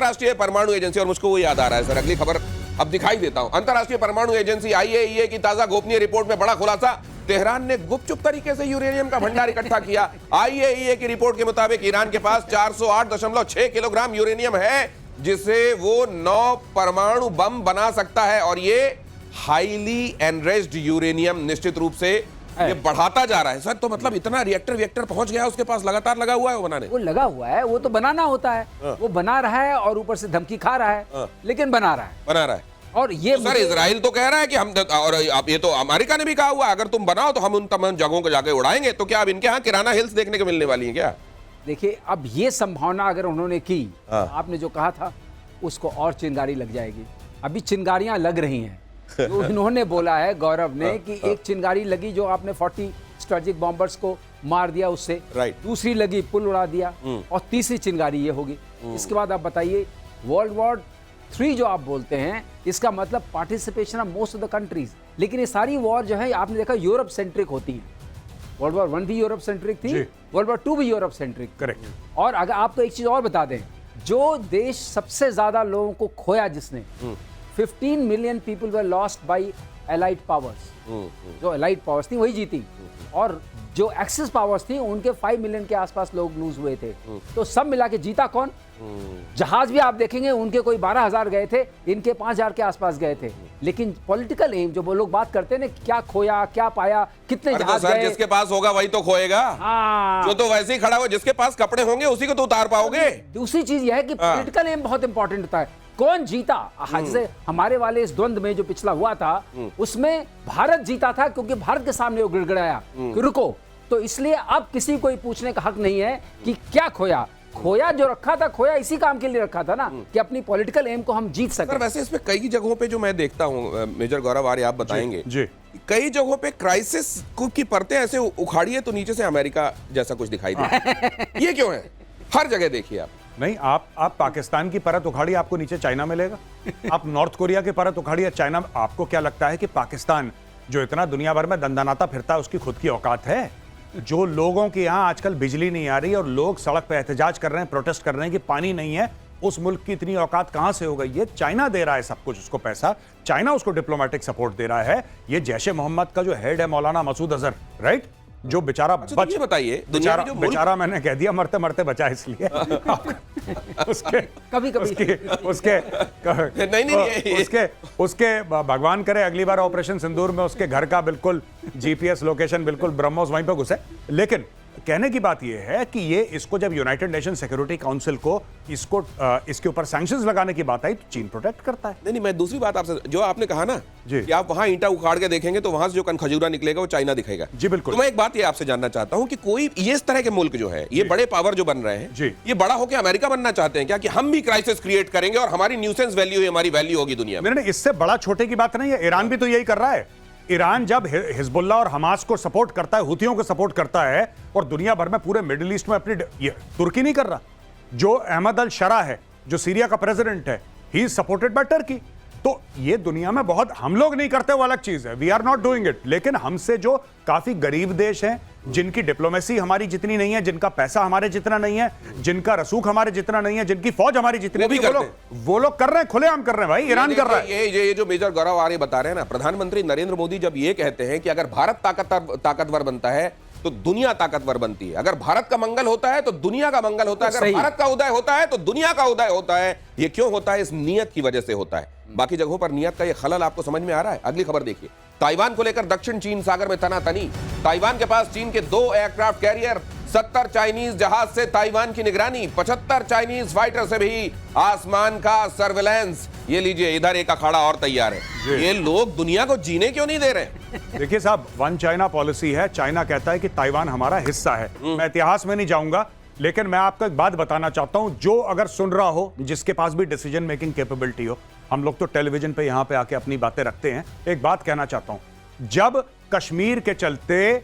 अंतरराष्ट्रीय परमाणु एजेंसी, और मुझको वो याद आ रहा है सर, अगली खबर अब दिखाई देता हूं। अंतरराष्ट्रीय परमाणु एजेंसी IAEA की ताजा गोपनीय रिपोर्ट में बड़ा खुलासा, तेहरान ने गुपचुप तरीके से यूरेनियम का भंडार इकट्ठा किया। IAEA की रिपोर्ट के मुताबिक ईरान के पास 408.6 किलोग्राम यूरेनियम है, जिसे वो 9 परमाणु बम बना सकता है। और ये हाईली एनरिच्ड यूरेनियम निश्चित रूप से ये बढ़ाता जा रहा है सर। तो मतलब इतना रिएक्टर पहुंच गया उसके पास, लगातार लगा हुआ है वो बनाने। वो लगा हुआ है, वो तो बनाना होता है। वो बना रहा है और ऊपर से धमकी खा रहा है, लेकिन बना रहा है। और ये तो सर इजराइल तो कह रहा है कि हम, और ये तो अमेरिका ने भी कहा हुआ, अगर तुम बनाओ तो हम उन तमाम जगहों को जाके उड़ाएंगे। तो क्या अब इनके यहाँ किराना हिल्स देखने को मिलने वाली है क्या? देखिए, अब ये संभावना अगर उन्होंने की, आपने जो कहा था उसको और चिंगारी लग जाएगी। अभी चिंगारियां लग रही हैं। तो इन्होंने बोला है, गौरव ने, कि एक चिंगारी लगी जो आपने 40 स्ट्रेटेजिक बॉम्बर्स को मार दिया उससे, दूसरी लगी पुल उड़ा दिया, और तीसरी चिंगारी ये होगी। इसके बाद आप बताइए, वर्ल्ड वॉर 3 जो आप बोलते हैं, इसका मतलब participation of most of the countries. लेकिन ये सारी वॉर जो है आपने देखा यूरोप सेंट्रिक होती है। वर्ल्ड वॉर 1 भी यूरोप सेंट्रिक थी, वर्ल्ड वॉर 2 भी यूरोप सेंट्रिक। करेक्ट। और अगर आपको एक चीज और बता दें, जो देश सबसे ज्यादा लोगों को खोया जिसने, 15 million people were lost by allied powers. जो एलाइड पावर्स थी वही जीती, और जो एक्सेस पावर्स थी उनके 5 मिलियन के आसपास लोग लूज हुए थे। तो सब मिला के जीता कौन? जहाज भी आप देखेंगे उनके कोई 12,000 गए थे, इनके 5,000 के आसपास गए थे। लेकिन पॉलिटिकल एम जो वो लोग बात करते हैं ना, क्या खोया, क्या पाया, कितने जहाज गए। जिसके पास होगा वही तो खोएगा। जो तो वैसे ही खड़ा हुआ, जिसके पास कपड़े होंगे उसी को तो उतार पाओगे। दूसरी चीज यह है कि पॉलिटिकल एम बहुत इंपॉर्टेंट होता है। कौन जीता? जैसे हमारे वाले इस द्वंद में जो पिछला हुआ था, उसमें भारत जीता था, क्योंकि भारत के सामने वो गिड़गिड़ाया कि रुको। तो इसलिए अब किसी को पूछने का हक नहीं है कि क्या खोया। खोया जो रखा था, खोया इसी काम के लिए रखा था ना, कि अपनी पॉलिटिकल एम को हम जीत सकें। वैसे इसमें कई जगहों पे जो मैं देखता हूं, मेजर गौरव आर्य आप बताएंगे जी। कई जगहों पे क्राइसिस की परतें ऐसे उखाड़िए तो नीचे से अमेरिका जैसा कुछ दिखाई दे। ये क्यों है? हर जगह देखिए आप। नहीं, आप पाकिस्तान की परत उखाड़िए, आपको नीचे चाइना मिलेगा। आप नॉर्थ कोरिया की परत उखाड़िए, चाइना। आपको क्या लगता है कि पाकिस्तान जो इतना दुनिया भर में दंदनाता फिरता है, उसकी खुद की औकात है? जो लोगों के यहाँ आजकल बिजली नहीं आ रही और लोग सड़क पे एहतजाज कर रहे हैं, प्रोटेस्ट कर रहे हैं कि पानी नहीं है, उस मुल्क की इतनी औकात कहां से हो गई? ये चाइना दे रहा है सब कुछ, उसको पैसा, चाइना उसको डिप्लोमेटिक सपोर्ट दे रहा है। ये जैश ए मोहम्मद का जो हेड है मौलाना मसूद अजहर, राइट, जो बेचारा ये बताइए, बेचारा मैंने कह दिया, मरते मरते बचा इसलिए उसके कभी उसके भगवान करे अगली बार ऑपरेशन सिंदूर में उसके घर का बिल्कुल GPS लोकेशन बिल्कुल ब्रह्मोस वहीं पे घुसे। लेकिन कहने की बात यह है कि ये इसको जब यूनाइटेड नेशन सिक्योरिटी काउंसिल को इसके ऊपर सैंक्शंस लगाने की बात आई तो चीन प्रोटेक्ट करता है। नहीं, मैं दूसरी बात आपसे, जो आपने कहा ना जी, कि आप वहां ईंटा उखाड़ के देखेंगे तो वहां से जो खजूरा निकलेगा वो चाइना दिखेगा। जी बिल्कुल। तो मैं एक बात ये आपसे जानना चाहता हूं कि कोई ये इस तरह के मुल्क जो है, ये बड़े पावर जो बन रहे हैं जी, ये बड़ा होकर अमेरिका बनना चाहते हैं क्या, कि हम भी क्राइसिस क्रिएट करेंगे और हमारी न्यूसेंस वैल्यू ही हमारी वैल्यू होगी दुनिया में? नहीं, इससे बड़ा छोटे की बात नहीं है। ईरान भी तो यही कर रहा है। ईरान जब हिजबुल्लाह और हमास को सपोर्ट करता है, हुतियों को सपोर्ट करता है, और दुनिया भर में पूरे मिडिल ईस्ट में अपनी, तुर्की नहीं कर रहा। जो अहमद अल शरा है, जो सीरिया का प्रेसिडेंट है, he is supported by Turkey. तो ये दुनिया में बहुत, हम लोग नहीं करते वो अलग चीज है, we are not doing it. लेकिन हमसे जो काफी गरीब देश हैं, जिनकी डिप्लोमेसी हमारी जितनी नहीं है, जिनका पैसा हमारे जितना नहीं है, जिनका रसूख हमारे जितना नहीं है, जिनकी फौज हमारी जितनी नहीं है, वो लोग कर रहे हैं, खुलेआम कर रहे हैं भाई। ईरान कर रहा है। ये जो मेजर गौरव आर्य बता रहे हैं ना, प्रधानमंत्री नरेंद्र मोदी जब ये कहते हैं कि अगर भारत ताकतवर बनता है तो दुनिया ताकतवर बनती है, अगर भारत का मंगल होता है तो दुनिया का मंगल होता है, अगर भारत का उदय होता है तो दुनिया का उदय होता है। ये क्यों होता है? इस नियत की वजह से होता है। बाकी जगहों पर नियत का ये खलल आपको समझ में आ रहा है? अगली खबर देखिए। ताइवान को लेकर दक्षिण चीन सागर में तनातनी। ताइवान के पास चीन के 2 एयरक्राफ्ट कैरियर, 70 चाइनीज जहाज से ताइवान की निगरानी, 75 चाइनीज फाइटर से भी आसमान का सर्विलांस। ये लीजिए, इधर एक अखाड़ा और तैयार है। ये लोग दुनिया को जीने क्यों नहीं दे रहे? देखिए साहब, वन चाइना पॉलिसी है। चाइना कहता है कि ताइवान हमारा हिस्सा है। मैं इतिहास में नहीं जाऊंगा, लेकिन मैं आपको एक बात बताना चाहता हूं, जो अगर सुन रहा हो, जिसके पास भी डिसीजन मेकिंग कैपेबिलिटी हो, हम लोग तो टेलीविजन पे यहां पे आके अपनी बातें रखते हैं। एक बात कहना चाहता हूं, जब कश्मीर के चलते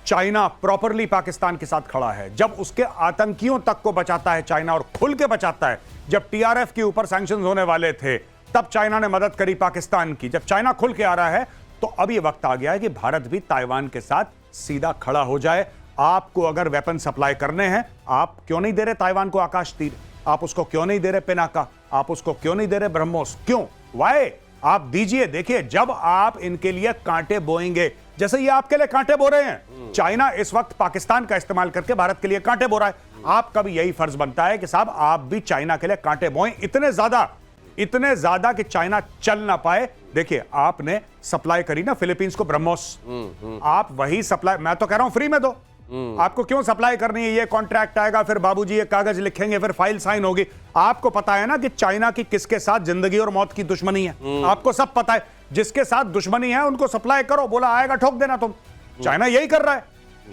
चाइना प्रॉपरली पाकिस्तान के साथ खड़ा है, जब उसके आतंकियों तक को बचाता है चाइना, और खुल के बचाता है, जब TRF के ऊपर सैंक्शंस होने वाले थे तब चाइना ने मदद करी पाकिस्तान की, जब चाइना खुल के आ रहा है, तो अब यह वक्त आ गया है कि भारत भी ताइवान के साथ सीधा खड़ा हो जाए। आपको अगर वेपन सप्लाई करने हैं, आप क्यों नहीं दे रहे ताइवान को आकाश तीर? आप उसको क्यों नहीं दे रहे पिनाका, आप उसको क्यों नहीं दे रहे ब्रह्मोस, क्यों, वाई? आप दीजिए। देखिए, जब आप इनके लिए कांटे बोएंगे, जैसे ये आपके लिए कांटे बो रहे हैं, चाइना इस वक्त पाकिस्तान का इस्तेमाल करके भारत के लिए कांटे बो रहा है, आपका भी यही फर्ज बनता है कि साहब आप भी चाइना के लिए कांटे बोएं, इतने ज्यादा कि चाइना चल ना पाए। देखिए, आपने सप्लाई करी ना फिलीपींस को ब्रह्मोस, आप वही सप्लाई, मैं तो कह रहा हूं फ्री में दो, आपको क्यों सप्लाई करनी है? ये कॉन्ट्रैक्ट आएगा, फिर बाबूजी ये कागज लिखेंगे, फिर फाइल साइन होगी। आपको पता है ना कि चाइना की किसके साथ जिंदगी और मौत की दुश्मनी है, आपको सब पता है। जिसके साथ दुश्मनी है उनको सप्लाई करो, बोला आएगा ठोक देना तुम। चाइना यही कर रहा है,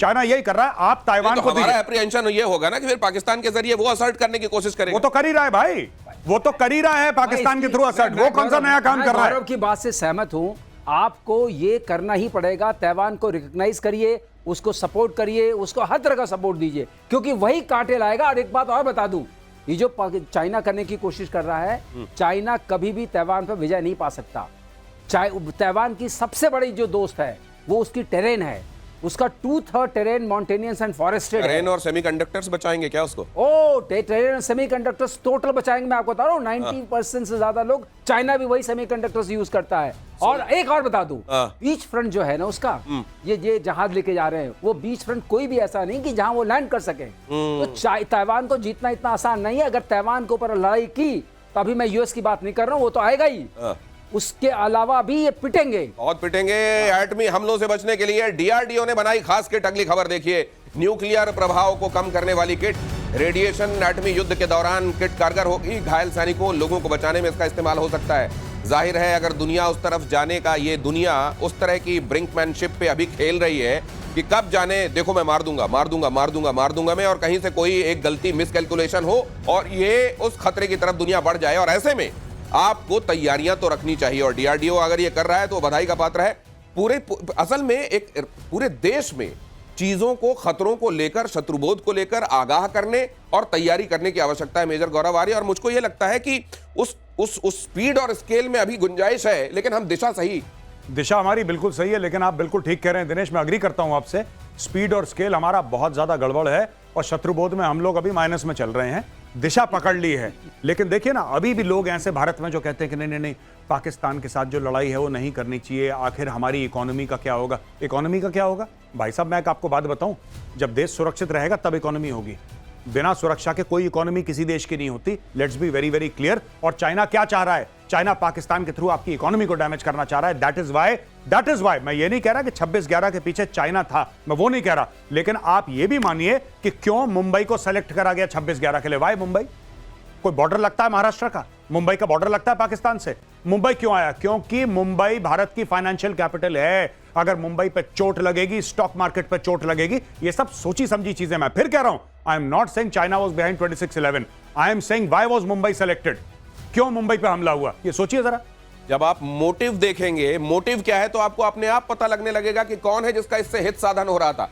चाइना यही कर रहा है। आप ताइवान को हमारा एप्रीहेंशन ये होगा ना कि फिर पाकिस्तान के जरिए वो असर्ट करने की कोशिश करेगा। वो तो कर ही रहा है भाई, वो तो कर ही रहा है पाकिस्तान के थ्रू असर्ट। वो कौन सा नया काम कर रहा है? गौरव की बात से सहमत हूं, आपको ये करना ही पड़ेगा। ताइवान को रिकॉग्नाइज करिए, उसको सपोर्ट करिए, उसको हर तरह का सपोर्ट दीजिए, क्योंकि वही कांटे लाएगा। और एक बात और बता दूं, ये जो चाइना करने की कोशिश कर रहा है, चाइना कभी भी ताइवान पर विजय नहीं पा सकता। ताइवान की सबसे बड़ी जो दोस्त है वो उसकी टेरेन है, उसका 2/3 टेरेन माउंटेनियस एंड फॉरेस्टेड है। टेरेन और सेमीकंडक्टर्स बचाएंगे क्या उसको? टेरेन और सेमीकंडक्टर्स टोटल बचाएंगे। मैं आपको बता रहा हूँ 90% से ज्यादा लोग, चाइना भी वही सेमीकंडक्टर्स यूज करता है। और एक और बता दूं, बीच फ्रंट जो है ना उसका, ये जहाज लेके जा रहे हैं, वो बीच फ्रंट कोई भी ऐसा नहीं कि जहां वो लैंड कर सके। तो ताइवान को जीतना इतना आसान नहीं है। अगर ताइवान के ऊपर लड़ाई की तो अभी मैं यूएस की बात नहीं कर रहा हूं, वो तो आएगा ही, उसके अलावा भी ये पिटेंगे, बहुत पिटेंगे। एटमी हमलों से बचने के लिए डीआरडीओ ने बनाई खास किट। अगली खबर देखिए, न्यूक्लियर प्रभाव को कम करने वाली किट। रेडिएशन एटमी युद्ध के दौरान किट कारगर होगी, घायल सैनिकों लोगों को बचाने में इसका इस्तेमाल हो सकता है। जाहिर है अगर दुनिया उस तरफ जाने का, ये दुनिया उस तरह की ब्रिंकमैनशिप पे अभी खेल रही है कि कब जाने, देखो मैं मार दूंगा मैं, और कहीं से कोई एक गलती मिसकैलकुलेशन हो और ये उस खतरे की तरफ दुनिया बढ़ जाए। और ऐसे में आपको तैयारियां तो रखनी चाहिए, और डीआरडीओ अगर ये कर रहा है तो बधाई का पात्र है। असल में एक पूरे देश में चीजों को, खतरों को लेकर, शत्रुबोध को लेकर आगाह करने और तैयारी करने की आवश्यकता है मेजर गौरव आर्य। और मुझको यह लगता है कि उस स्पीड और स्केल में अभी गुंजाइश है, लेकिन हम दिशा हमारी बिल्कुल सही है। लेकिन आप बिल्कुल ठीक कह रहे हैं दिनेश, मैं अग्री करता हूं आपसे। स्पीड और स्केल हमारा बहुत ज्यादा गड़बड़ है और शत्रुबोध में हम लोग अभी माइनस में चल रहे हैं। दिशा पकड़ ली है, लेकिन देखिए ना, अभी भी लोग ऐसे भारत में जो कहते हैं कि नहीं, पाकिस्तान के साथ जो लड़ाई है वो नहीं करनी चाहिए, आखिर हमारी इकोनॉमी का क्या होगा। इकोनॉमी का क्या होगा भाई साहब? मैं आपको बात बताऊं, जब देश सुरक्षित रहेगा तब इकोनॉमी होगी। बिना सुरक्षा के कोई इकोनॉमी किसी देश की नहीं होती। Let's be very very clear. और चाइना क्या चाह रहा है? चाइना पाकिस्तान के थ्रू आपकी इकोनॉमी को डैमेज करना चाह रहा है। दैट इज वाई मैं ये नहीं कह रहा कि 26/11 के पीछे चाइना था, मैं वो नहीं कह रहा, लेकिन आप ये भी मानिए कि क्यों मुंबई को सेलेक्ट करा गया 26/11 के लिए। वाई मुंबई? कोई बॉर्डर लगता है महाराष्ट्र का? मुंबई का बॉर्डर लगता है पाकिस्तान से? मुंबई क्यों आया? क्योंकि मुंबई भारत की फाइनेंशियल कैपिटल है। अगर मुंबई पे चोट लगेगी, स्टॉक मार्केट पे चोट लगेगी, ये सब सोची समझी चीजें। मैं फिर कह रहा हूं, I am not saying China was behind 26/11, I am saying why was Mumbai selected. क्यों मुंबई पे हमला हुआ, ये सोचिए जरा। जब आप मोटिव देखेंगे, मोटिव क्या है, तो आपको अपने आप पता लगने लगेगा कि कौन है जिसका इससे हित साधन हो रहा था।